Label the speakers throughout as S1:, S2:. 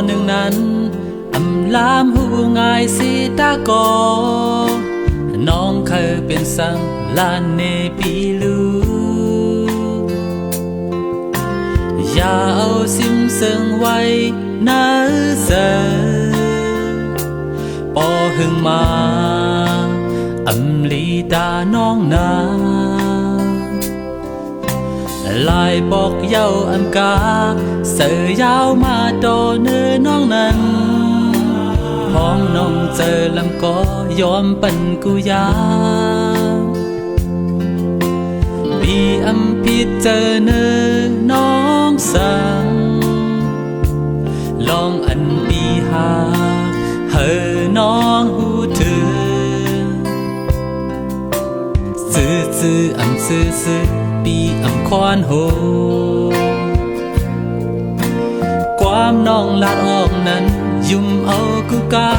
S1: หนึ่งนั้นอำลามหูง่ายสิตากอน้องเคยเป็นสังลานเนปีลูอย่าเอาซิมเซิงไว้นาเสอปอหึงมาอำลีตาน้องนาลายบอกเย้าอำกาเสือยาวมาโดเนื้อน้องนั้นพ้องน้องเจอลำก็ยอมปันกุยาปีอำพิเจอเนื้อน้องสังลองอันปีหาเฮอน้องหูถือซื้ออำซื้อปีอำควานโหความน้องลาดออกนั้นยุ่มเอากูกา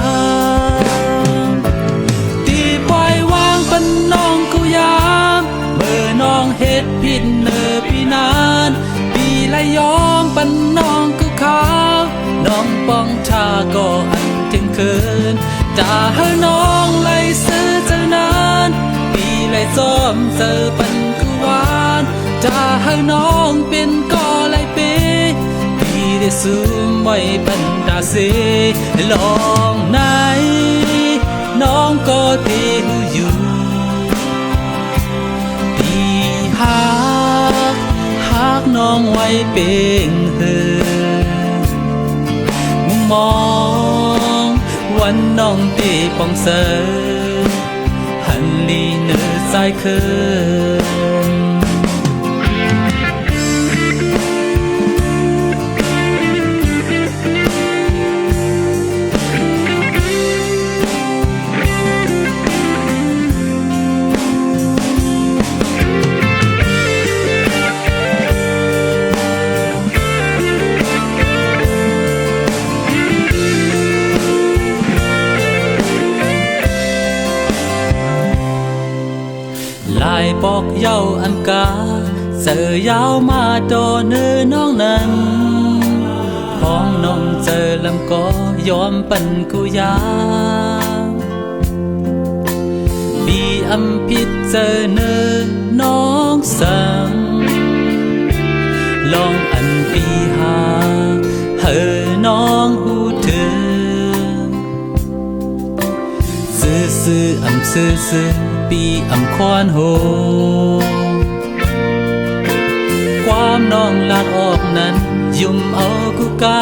S1: ตีปล่อยวางปันน้องกูยามเมื่อน้องเฮ็ดผิดเนอปีนานปีละยอมปันน้องกูขาวน้องป้องชาก็อันถึงคืนจะให้น้องไล่ซื้อเจอนานปีละซ้อมเจอปันกูหวานจะให้น้องเป็นก็ไล่เปปีได้ซูมไว้ปันตาเสลองไหนน้องก็ตีหูอยู่ปีหักน้องไว้เป็นเฮอมองวันน้องตีปองเสอหันลีเนื้อสายคืนลายบอกเย้าอันกาเสือยาวมาโดเนื้อน้องนั้นพ้องน้องเจอลำก็ยอมปันกุยาปีอำพิษเจอเนื้อน้องสังลองอันปีหาเฮอน้องหูถือซื้ออำซื้อปีอำควานโหความน้องลาดออกนั้นยุ่มเอากูกา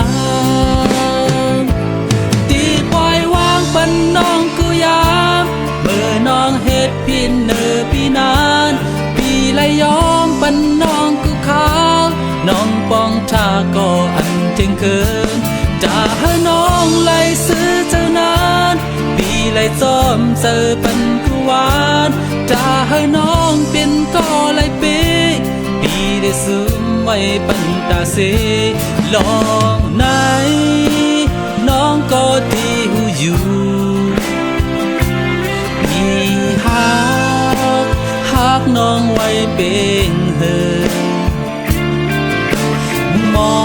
S1: ตีปล่อยวางปันน้องกูยามเมื่อน้องเฮ็ดผิดเนอปีนานปีละยอมปันน้องกูขาวน้องป้องชาก็อันเที่ยงคืนจะให้น้องไล่ซื้อเจ้านานปีไล่ซ้อมเจอปันกูหวานจะให้น้องเป็นก็ไล่ปีปีได้ซึมไว้ปันตาเสลองไหนน้องก็ที่หูอยู่ปีหักน้องไว้เป็นเฮอมอ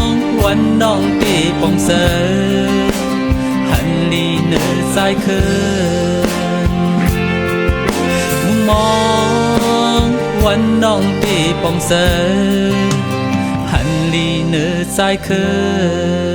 S1: งวันน้องตีปองเสอหันลีเนื้อสายคืนมองวันน้องตีปองเสอหันลีเนื้อสายคืน